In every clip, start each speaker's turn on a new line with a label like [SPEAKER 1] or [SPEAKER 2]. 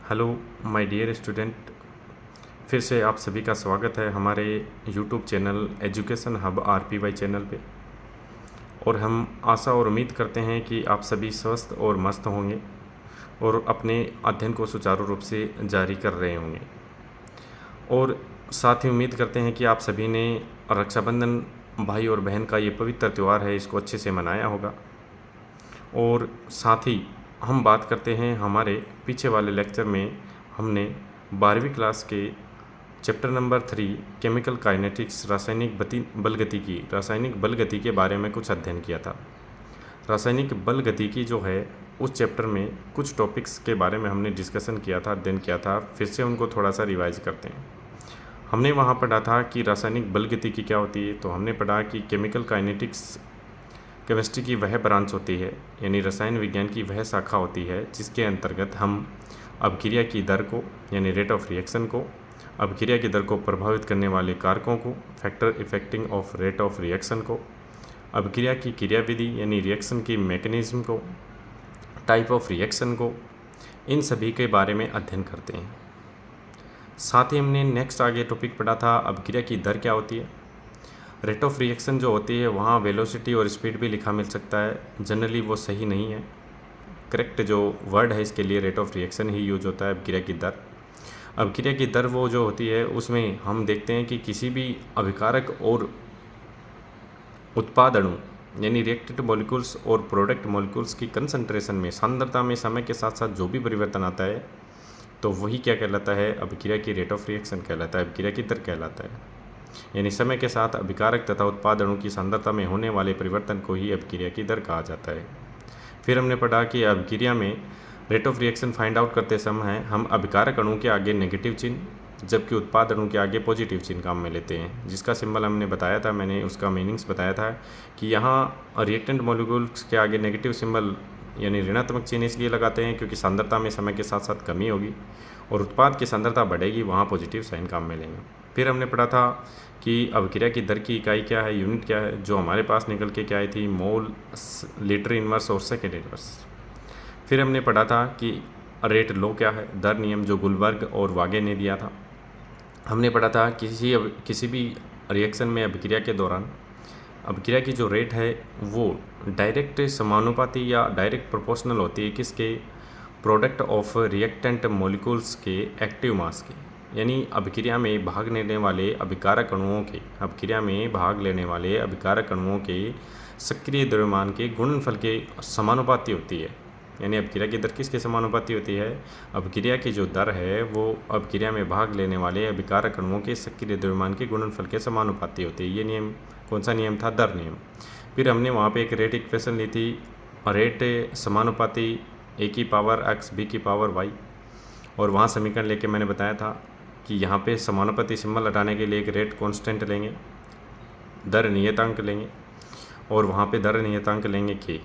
[SPEAKER 1] Hello my dear student, फिर से आप सभी का स्वागत है हमारे YouTube channel education hub RPY channel पे। और हम आशा और उम्मीद करते हैं कि आप सभी स्वस्थ और मस्त होंगे और अपने अध्ययन को सुचारू रूप से जारी कर रहे होंगे। और साथ ही उम्मीद करते हैं कि आप सभी ने रक्षाबंधन भाई और बहन का ये पवित्र त्यौहार है, इसको अच्छे से मनाया होगा। और साथ ही हम बात करते हैं, हमारे पीछे वाले लेक्चर में हमने 12वीं क्लास के चैप्टर नंबर 3 केमिकल काइनेटिक्स रासायनिक बल गति के बारे में कुछ अध्ययन किया था। रासायनिक बल गति की जो है उस चैप्टर में कुछ टॉपिक्स के बारे में हमने डिस्कशन किया था, अध्ययन किया था। फिर से उनको थोड़ा सा रिवाइज करते हैं। हमने वहाँ पढ़ा था कि रासायनिक बल गति की क्या होती है। तो हमने पढ़ा कि केमिकल काइनेटिक्स केमिस्ट्री की वह ब्रांच होती है, यानी रसायन विज्ञान की वह शाखा होती है जिसके अंतर्गत हम अभिक्रिया की दर को, यानी रेट ऑफ रिएक्शन को, अभिक्रिया की दर को प्रभावित करने वाले कारकों को, factor affecting of rate of reaction को, अभिक्रिया की क्रियाविधि यानी रिएक्शन की मैकेनिज्म को, टाइप ऑफ रिएक्शन को, इन सभी के बारे में अध्ययन करते हैं। साथ ही हमने नेक्स्ट आगे टॉपिक पढ़ा था अभिक्रिया की दर क्या होती है। रेट ऑफ रिएक्शन जो होती है वहाँ वेलोसिटी और स्पीड भी लिखा मिल सकता है, जनरली वो सही नहीं है। करेक्ट जो वर्ड है इसके लिए rate of reaction he use होता है, अभिक्रिया की दर। अभिक्रिया की दर वो जो होती है उसमें हम देखते हैं कि किसी भी अभिकारक और उत्पाद अणु यानी रिएक्टेड मॉलिक्यूल्स और प्रोडक्ट मॉलिक्यूल्स की कंसंट्रेशन में, सांद्रता में समय के साथ साथ जो भी परिवर्तन आता है तो वही क्या कहलाता है, अभिक्रिया की रेट ऑफ रिएक्शन कहलाता है, अभिक्रिया की दर कहलाता है। यानी समय के साथ अभिकारक तथा उत्पाद अणु की सांद्रता में होने वाले परिवर्तन को ही अभिक्रिया की दर कहा जाता है। फिर हमने पढ़ा कि अभिक्रिया में rate of reaction find out करते समय हम अभिकारक अणु के आगे नेगेटिव चिन्ह जबकि उत्पाद अणु के आगे पॉजिटिव चिन्ह काम में लेते हैं, जिसका सिंबल हमने बताया था, मैंने उसका मीनिंग्स बताया था कि यहाँ रिएक्टेंट मॉलिक्यूल्स के आगे नेगेटिव सिंबल यानी ऋणात्मक चिन्ह इसलिए लगाते हैं क्योंकि सांद्रता में समय के साथ साथ कमी होगी और उत्पाद की सांद्रता बढ़ेगी, वहाँ पॉजिटिव साइन काम में लेंगे। फिर हमने पढ़ा था कि अभिक्रिया की दर की इकाई क्या है, यूनिट क्या है, जो हमारे पास निकल के क्या आई थी, मोल, लीटर इनवर्स और सेकेंड इनवर्स। फिर हमने पढ़ा था कि रेट लॉ क्या है, दर नियम, जो गुलबर्ग और वागे ने दिया था। हमने पढ़ा था किसी भी रिएक्शन में अभिक्रिया के दौरान अभिक्रिया की जो रेट है वो डायरेक्ट समानुपाती या डायरेक्ट प्रोपोर्शनल होती है किसके, प्रोडक्ट ऑफ रिएक्टेंट मॉलिक्यूल्स के एक्टिव मास के, यानी अभिक्रिया में भाग लेने वाले अभिकारक अणुओं के, अभिक्रिया में भाग लेने वाले अभिकारक अणुओं के सक्रिय द्रव्यमान के गुणनफल के समानुपाती होती है। यानी अभिक्रिया की दर किसके समानुपाती होती है, अभिक्रिया की जो दर है वो अभिक्रिया में भाग लेने वाले अभिकारक अणुओं के सक्रिय द्रव्यमान के गुणनफल के समानुपाती होती है। ये नियम कौन सा नियम था, दर नियम। फिर हमने वहाँ पे एक रेट इक्वेशन ली थी, रेट समानुपाती ए की पावर एक्स बी की पावर वाई, और वहाँ समीकरण लेके मैंने बताया था कि यहाँ पे समानुपाती सिंबल हटाने के लिए एक रेट कांस्टेंट लेंगे, दर नियतांक लेंगे, और वहाँ पे दर नियतांक लेंगे के।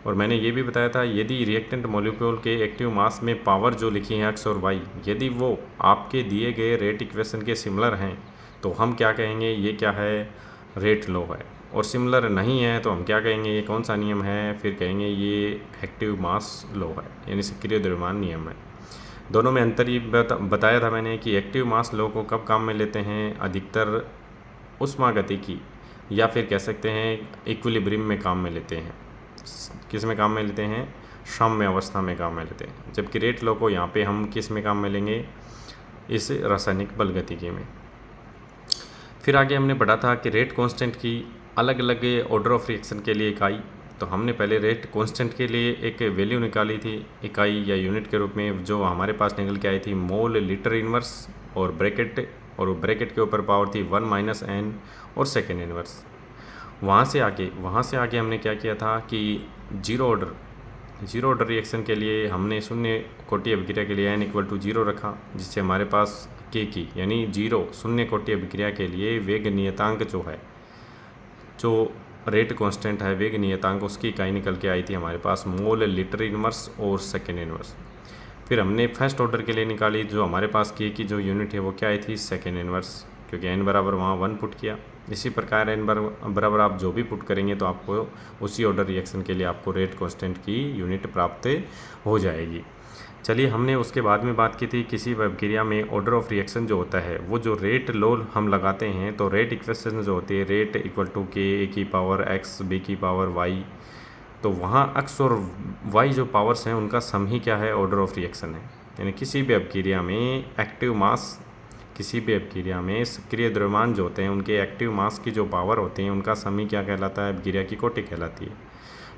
[SPEAKER 1] और मैंने ये भी बताया था यदि रिएक्टेंट मॉलिक्यूल के एक्टिव मास में पावर जो लिखी है एक्स और वाई, यदि वो आपके दिए गए रेट इक्वेशन के सिमिलर हैं तो हम क्या कहेंगे, ये क्या है, रेट लॉ है। और सिमिलर नहीं है तो हम क्या कहेंगे, ये कौन सा नियम है, फिर कहेंगे ये एक्टिव मास लॉ है, यानी सक्रिय द्रव्यमान नियम है। दोनों में अंतर ये बताया था मैंने कि एक्टिव मास लॉ को कब काम में लेते हैं, अधिकतर ऊष्मागतिकी या फिर कह सकते हैं इक्विलिब्रियम में काम में लेते हैं। किस में काम में लेते हैं, साम्य अवस्था में काम में लेते हैं। जबकि रेट लॉ को यहाँ पे हम किस में काम में लेंगे, इस रासायनिक बल गतिकी में। फिर आगे हमने पढ़ा था कि रेट कांस्टेंट की अलग अलग ऑर्डर ऑफ रिएक्शन के लिए इकाई। तो हमने पहले रेट कांस्टेंट के लिए एक वैल्यू निकाली थी इकाई या यूनिट के रूप में, जो हमारे पास निकल के आई थी मोल लीटर इनवर्स और ब्रैकेट के ऊपर पावर थी 1 - n और सेकेंड इनवर्स। वहाँ से आगे हमने क्या किया था कि जीरो ऑर्डर रिएक्शन के लिए हमने शून्य कोटि अभिक्रिया के लिए n = 0 रखा, जिससे हमारे पास k की यानी शून्य कोटि अभिक्रिया के लिए वेग नियतांक जो रेट कांस्टेंट है, वेग नियतांक, उसकी इकाई निकल के आई थी हमारे पास मोल लीटर इनवर्स और सेकेंड इनवर्स। फिर हमने फर्स्ट ऑर्डर के लिए निकाली, जो हमारे पास k की जो यूनिट है वो क्या आई थी, सेकेंड इनवर्स, क्योंकि n बराबर वहाँ 1 पुट किया। इसी प्रकार n बराबर आप जो भी पुट करेंगे तो आपको उसी ऑर्डर रिएक्शन के लिए आपको रेट कांस्टेंट की यूनिट प्राप्त हो जाएगी। चलिए, हमने उसके बाद में बात की थी किसी अभिक्रिया में ऑर्डर ऑफ रिएक्शन जो होता है वो जो रेट लो हम लगाते हैं, तो रेट इक्वेशन जो होती है रेट इक्वल टू के ए की पावर एक्स बी की पावर वाई, तो वहाँ एक्स और वाई जो पावर्स हैं उनका सम ही क्या है, ऑर्डर ऑफ रिएक्शन है। यानी किसी भी अभिक्रिया में एक्टिव मास, किसी भी अभिक्रिया में सक्रिय द्रव्यमान जो होते हैं उनके एक्टिव मास की जो पावर होती है उनका सम ही क्या कहलाता है, अभिक्रिया की कोटि कहलाती है।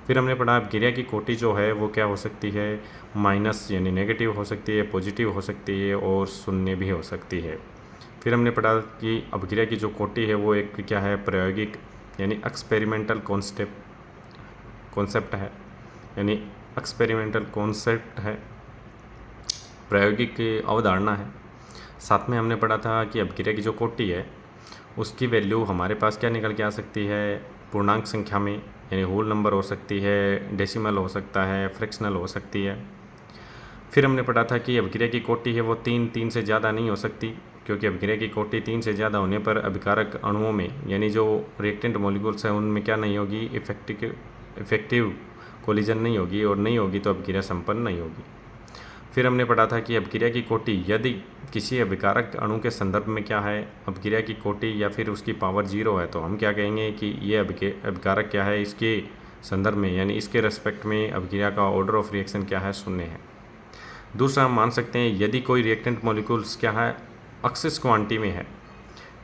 [SPEAKER 1] फिर हमने पढ़ा अभिक्रिया की कोटि जो है वो क्या हो सकती है, माइनस यानी नेगेटिव हो सकती है, पॉजिटिव हो सकती है और शून्य भी हो सकती है। फिर हमने पढ़ा कि अभिक्रिया की जो कोटि है वो एक क्या है, प्रायोगिक यानी एक्सपेरिमेंटल कॉन्सेप्ट है, यानी एक्सपेरिमेंटल कॉन्सेप्ट है, प्रायोगिक अवधारणा है। साथ में हमने पढ़ा था कि अभिक्रिया की जो कोटि है उसकी वैल्यू हमारे पास क्या निकल के आ सकती है, पूर्णांक संख्या में, यानी होल नंबर हो सकती है, डेसिमल हो सकता है, फ्रैक्शनल हो सकती है। फिर हमने पढ़ा था कि अभिक्रिया की कोटि है वो तीन से ज़्यादा नहीं हो सकती, क्योंकि अभिक्रिया की कोटि 3 से ज़्यादा होने पर अभिकारक अणुओं में यानी जो रिएक्टेंट मॉलिक्यूल्स हैं उनमें क्या नहीं होगी, इफेक्टिव कोलिजन नहीं होगी, और नहीं होगी तो अभिक्रिया संपन्न नहीं होगी। फिर हमने पढ़ा था कि अभिक्रिया की कोटि यदि किसी अभिकारक अणु के संदर्भ में क्या है, अभिक्रिया की कोटि या फिर उसकी पावर 0 है, तो हम क्या कहेंगे कि ये अभिकारक क्या है, इसके संदर्भ में यानी इसके रेस्पेक्ट में अभिक्रिया का ऑर्डर ऑफ रिएक्शन क्या है, शून्य है। दूसरा हम मान सकते हैं यदि कोई रिएक्टेंट मॉलिक्यूल्स क्या है, एक्सेस क्वांटिटी में है,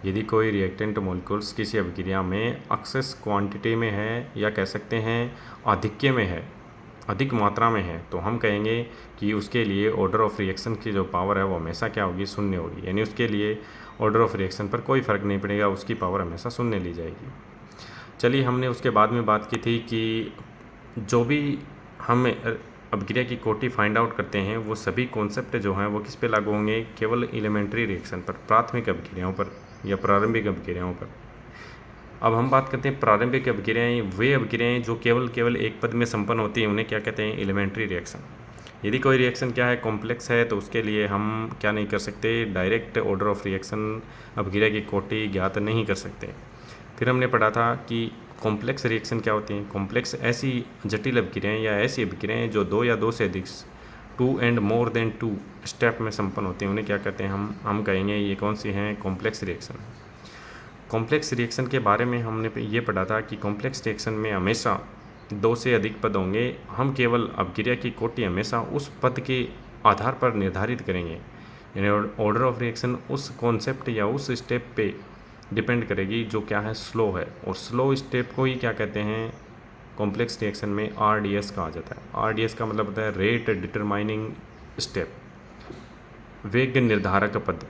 [SPEAKER 1] यदि कोई रिएक्टेंट मॉलिक्यूल्स किसी अभिक्रिया में एक्सेस क्वांटिटी में है या कह सकते हैं आधिक्य में है, अधिक मात्रा में है, तो हम कहेंगे कि उसके लिए ऑर्डर ऑफ रिएक्शन की जो पावर है वो हमेशा क्या होगी, शून्य होगी। यानी उसके लिए ऑर्डर ऑफ रिएक्शन पर कोई फ़र्क नहीं पड़ेगा, उसकी पावर हमेशा शून्य ली जाएगी। चलिए, हमने उसके बाद में बात की थी कि जो भी हम अभिक्रिया की कोटि फाइंड आउट करते हैं वो सभी कॉन्सेप्ट जो हैं वो किस पे लागू होंगे, केवल एलिमेंट्री रिएक्शन पर, प्राथमिक अभिक्रियाओं पर या प्रारंभिक अभिक्रियाओं पर। अब हम बात करते हैं प्रारंभिक अभिक्रियाएँ, वे अभिक्रियाएँ जो केवल एक पद में संपन्न होती हैं उन्हें क्या कहते हैं, एलिमेंट्री रिएक्शन। यदि कोई रिएक्शन क्या है, कॉम्प्लेक्स है, तो उसके लिए हम क्या नहीं कर सकते, डायरेक्ट ऑर्डर ऑफ रिएक्शन अभिक्रिया की कोटि ज्ञात नहीं कर सकते। फिर हमने पढ़ा था कि कॉम्प्लेक्स रिएक्शन क्या होती हैं, कॉम्प्लेक्स ऐसी जटिल अभिक्रियाएँ या ऐसी अभिक्रियाएँ जो 2 या 2 से अधिक 2 एंड मोर देन 2 स्टेप में संपन्न होती हैं, उन्हें क्या कहते हैं, हम कहेंगे ये कौन सी हैं, कॉम्प्लेक्स रिएक्शन। कॉम्प्लेक्स रिएक्शन के बारे में हमने ये पढ़ा था कि कॉम्प्लेक्स रिएक्शन में हमेशा 2 से अधिक पद होंगे, हम केवल अभिक्रिया की कोटि हमेशा उस पद के आधार पर निर्धारित करेंगे, यानी ऑर्डर ऑफ रिएक्शन उस कॉन्सेप्ट या उस स्टेप पे डिपेंड करेगी जो क्या है, स्लो है, और स्लो स्टेप को ही क्या कहते हैं, कॉम्प्लेक्स रिएक्शन में RDS कहा जाता है। RDS का मतलब होता है रेट डिटरमाइनिंग स्टेप, वेग निर्धारक पद।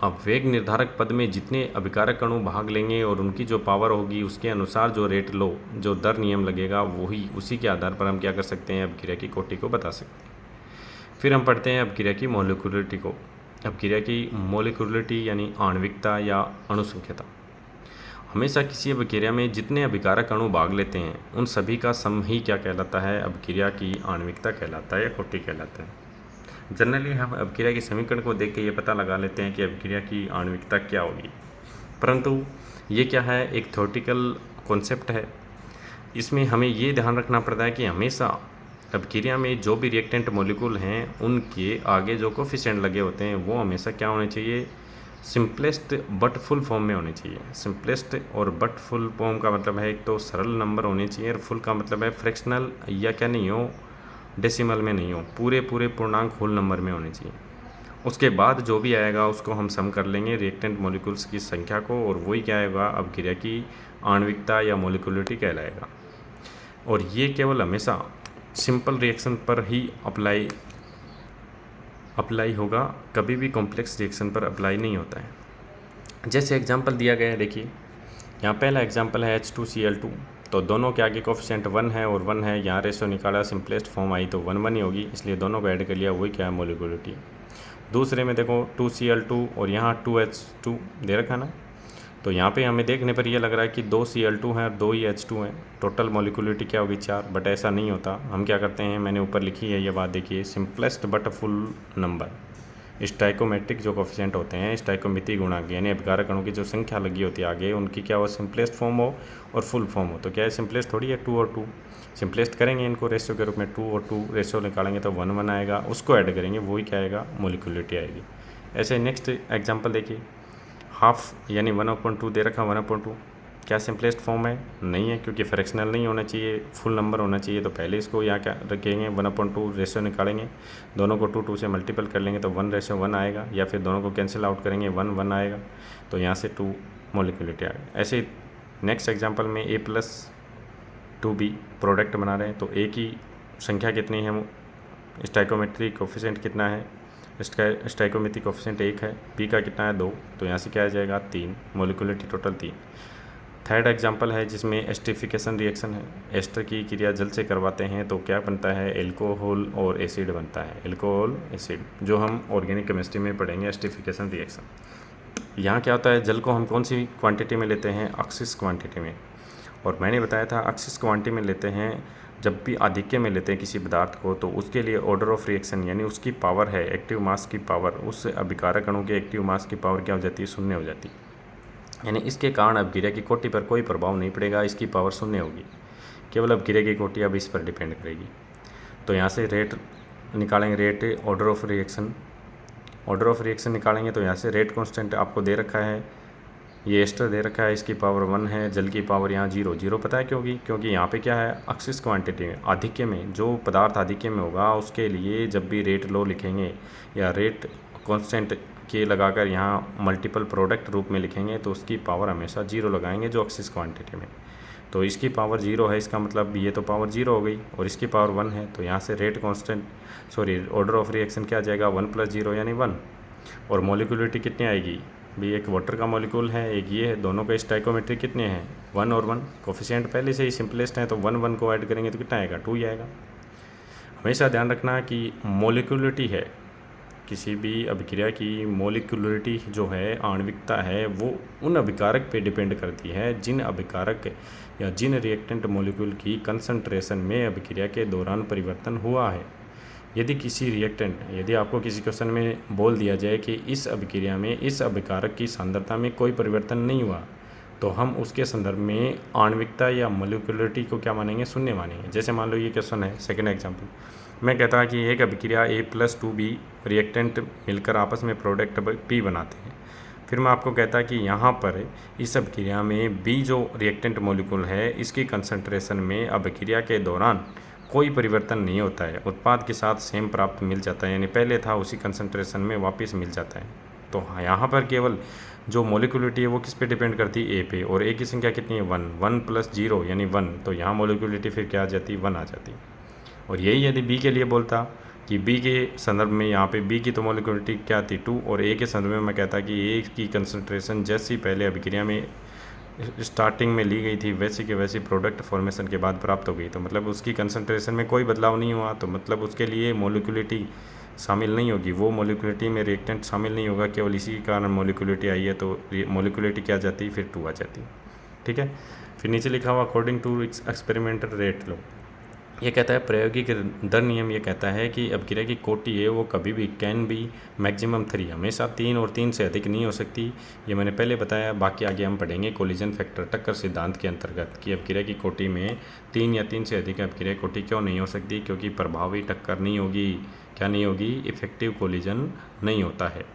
[SPEAKER 1] अब वेग निर्धारक पद में जितने अभिकारक अणु भाग लेंगे और उनकी जो पावर होगी उसके अनुसार जो रेट लो, जो दर नियम लगेगा, वही उसी के आधार पर हम क्या कर सकते हैं, अभिक्रिया की कोटि को बता सकते हैं। फिर हम पढ़ते हैं अभिक्रिया की मॉलिक्यूलरिटी को। अभिक्रिया की मॉलिक्यूलरिटी यानी आणविकता या अणुसंख्यता। हमेशा किसी अभिक्रिया में जितने अभिकारक अणु भाग लेते हैं उन सभी का सम ही क्या कहलाता है, अभिक्रिया की आणविकता कहलाता है या कोटि कहलाता है। जनरली हम अभिक्रिया के समीकरण को देख के ये पता लगा लेते हैं कि अभिक्रिया की आणविकता क्या होगी, परंतु ये क्या है, एक थ्योरेटिकल कॉन्सेप्ट है। इसमें हमें ये ध्यान रखना पड़ता है कि हमेशा अभिक्रिया में जो भी रिएक्टेंट मॉलिक्यूल हैं उनके आगे जो कोफिशिएंट लगे होते हैं वो हमेशा क्या होने चाहिए, सिंपलेस्ट बट फुल फॉर्म में होने चाहिए। सिंपलेस्ट और बट फुल फॉर्म का मतलब है एक तो सरल नंबर होने चाहिए, और फुल का मतलब है फ्रैक्शनल या क्या नहीं हो, डेसिमल में नहीं हो, पूरे पूर्णांक होल नंबर में होने चाहिए। उसके बाद जो भी आएगा उसको हम सम कर लेंगे रिएक्टेंट मॉलिक्यूल्स की संख्या को, और वही क्या आएगा, अभिक्रिया की आणविकता या मॉलिक्यूलरिटी कहलाएगा। और ये केवल हमेशा सिंपल रिएक्शन पर ही अप्लाई होगा, कभी भी कॉम्प्लेक्स रिएक्शन पर अप्लाई नहीं होता है। जैसे एग्जांपल दिया गया है, देखिए यहाँ पहला एग्जांपल है H2Cl2, तो दोनों के आगे कोफिशिएंट 1 है और 1 है, यहाँ रेशो निकाला, सिंपलेस्ट फॉर्म आई तो 1 ही होगी, इसलिए दोनों को ऐड कर लिया, वही क्या है, मॉलिक्यूलरिटी। दूसरे में देखो 2Cl2 और यहाँ 2H2 दे रखा ना, तो यहाँ पे हमें देखने पर यह लग रहा है कि 2 Cl2 हैं और 2 ही H2 हैं, टोटल मॉलिक्यूलरिटी क्या होगी, 4। बट ऐसा नहीं होता, हम क्या करते हैं, मैंने ऊपर लिखी है ये बात, देखिए simplest but full number, stoichiometric जो कोफिशिएंट होते हैं, स्टाइकोमिति गुणांक यानी अभिकारक अणु की जो संख्या लगी होती है आगे, उनकी क्या हो सिंपलेस्ट फॉर्म हो और फुल फॉर्म हो। तो क्या है सिंपलेस्ट थोड़ी है 2 और 2, सिंपलेस्ट करेंगे इनको रेशियो के रूप में 2 और 2 रेशियो निकालेंगे तो 1 1 आएगा, उसको ऐड करेंगे वही क्या आएगा मोलिकुलरिटी आएगी। ऐसे नेक्स्ट एग्जांपल देखिए, हाफ यानी 1/2 दे रखा 1/2, क्या सिंपलेस्ट फॉर्म है? नहीं है, क्योंकि फ्रैक्शनल नहीं होना चाहिए, फुल नंबर होना चाहिए। तो पहले इसको यहाँ क्या रखेंगे 1/2 रेशियो निकालेंगे, दोनों को 2 से मल्टीपल कर लेंगे तो 1:1 आएगा, या फिर दोनों को कैंसिल आउट करेंगे 1 1 आएगा, तो यहाँ से 2 मोलिकुलरिटी आएगा। ऐसे नेक्स्ट एग्जाम्पल में A+2B प्रोडक्ट बना रहे हैं, तो A की संख्या कितनी है, स्टाइकोमेट्रिक कोफिशिएंट कितना है, स्टाइकोमेट्रिक कोफिशिएंट 1 है, B का कितना है 2, तो यहाँ से क्या आ जाएगा 3, मोलिकुलरिटी टोटल 3। थर्ड एग्जांपल है जिसमें एस्टरिफिकेशन रिएक्शन है, एस्टर की क्रिया जल से करवाते हैं तो क्या बनता है एल्कोहल और एसिड बनता है, एल्कोहल एसिड, जो हम ऑर्गेनिक केमिस्ट्री में पढ़ेंगे एस्टरिफिकेशन रिएक्शन। यहाँ क्या होता है, जल को हम कौन सी क्वांटिटी में लेते हैं, एक्सिस क्वांटिटी में, और मैंने बताया था एक्सिस क्वांटिटी में लेते हैं जब भी आधिक्य में लेते हैं किसी पदार्थ को, तो उसके लिए ऑर्डर ऑफ रिएक्शन यानी उसकी पावर है, एक्टिव मास की पावर, उस अभिकारक अणु के एक्टिव मास की पावर क्या हो जाती है, 0 हो जाती है। यानी इसके कारण अपक्रिया की कोटि पर कोई प्रभाव नहीं पड़ेगा, इसकी पावर 0 होगी, केवल अपक्रिया की कोटि अब इस पर डिपेंड करेगी। तो यहाँ से रेट निकालेंगे, रेट ऑर्डर ऑफ रिएक्शन निकालेंगे, तो यहाँ से रेट कांस्टेंट आपको दे रखा है, ये एस्टर दे रखा है, इसकी पावर 1 है, जल की पावर यहाँ 0 पता है क्योंकि यहाँ पे क्या है एक्सिस क्वांटिटी में, आधिक्य में, जो पदार्थ आधिक्य में होगा उसके लिए जब भी रेट लो लिखेंगे या रेट कांस्टेंट के लगाकर यहाँ मल्टीपल प्रोडक्ट रूप में लिखेंगे तो उसकी पावर हमेशा 0 लगाएंगे जो एक्सिस क्वांटिटी में। तो इसकी पावर 0 है, इसका मतलब ये तो पावर 0 हो गई और इसकी पावर 1 है, तो यहाँ से रेट ऑर्डर ऑफ रिएक्शन क्या आ जाएगा 1 + 0 यानी 1। और मोलिकुलरिटी कितनी आएगी भी, एक वाटर का मॉलिक्यूल है एक ये है, दोनों का स्टाइकोमेट्री कितने हैं 1 और 1, कोफिशिएंट पहले से ही सिंपलेस्ट हैं तो 1 1 को ऐड करेंगे तो कितना आएगा 2 ही आएगा। हमेशा ध्यान रखना कि मोलिकुलरिटी है, किसी भी अभिक्रिया की मोलिकुलरिटी जो है, आणविकता है, वो उन अभिकारक पे डिपेंड करती है जिन अभिकारक या जिन रिएक्टेंट मॉलिक्यूल की कंसंट्रेशन में अभिक्रिया के दौरान परिवर्तन हुआ है। यदि आपको किसी क्वेश्चन में बोल दिया जाए कि इस अभिक्रिया में इस अभिकारक की सांद्रता में कोई परिवर्तन नहीं हुआ, तो हम उसके संदर्भ में आणविकता या मोलिकुलरिटी को क्या मानेंगे, 0 मानेंगे। जैसे मान लो ये क्वेश्चन है, सेकेंड एग्जाम्पल, मैं कहता कि एक अभिक्रिया A+2B रिएक्टेंट मिलकर आपस में प्रोडक्ट P बनाते हैं। फिर मैं आपको कहता कि यहाँ पर इस अभिक्रिया में B जो रिएक्टेंट मॉलिक्यूल है, इसकी कंसंट्रेशन में अभिक्रिया के दौरान कोई परिवर्तन नहीं होता है, उत्पाद के साथ सेम प्राप्त मिल जाता है, यानी पहले था उसी कंसंट्रेशन में वापस मिल जाता है। तो यहाँ पर केवल जो मोलिकुलरिटी है वो किस पे डिपेंड करती है, A पे, और A की संख्या कितनी है 1 1 + 0 यानी 1, तो यहाँ मोलिकुलरिटी फिर क्या आ जाती 1 आ जाती। और यही यदि B के लिए बोलता कि B के संदर्भ में यहाँ पे B की तो मोलिकुलरिटी क्या थी 2, और A के संदर्भ में मैं कहता कि A की कंसंट्रेशन जैसी पहले अभिक्रिया में स्टार्टिंग में ली गई थी वैसी के वैसी प्रोडक्ट फॉर्मेशन के बाद प्राप्त हो गई, तो मतलब उसकी कंसंट्रेशन में कोई बदलाव नहीं हुआ, तो मतलब उसके लिए मोलिकुलरिटी शामिल नहीं होगी, वो मोलिकुलरिटी में रिएक्टेंट शामिल नहीं होगा, केवल इसी के कारण मोलिकुलरिटी आई है, तो मोलिकुलरिटी क्या आ जाती फिर 2 आ जाती। ठीक है, फिर नीचे लिखा हुआ अकॉर्डिंग टू एक्सपेरिमेंटल रेट लो, ये कहता है प्रायोगिक दर नियम ये कहता है कि अभिक्रिया की कोटि है वो कभी भी कैन बी मैक्सिमम 3, हमेशा 3 और 3 से अधिक नहीं हो सकती। ये मैंने पहले बताया, बाकी आगे हम पढ़ेंगे कोलिजन फैक्टर टक्कर सिद्धांत के अंतर्गत कि अभिक्रिया की कोटि में 3 या 3 से अधिक अभिक्रिया कोटि क्यों नहीं हो सकती, क्योंकि प्रभावी टक्कर नहीं होगी, क्या नहीं होगी, इफेक्टिव कोलिजन नहीं होता है।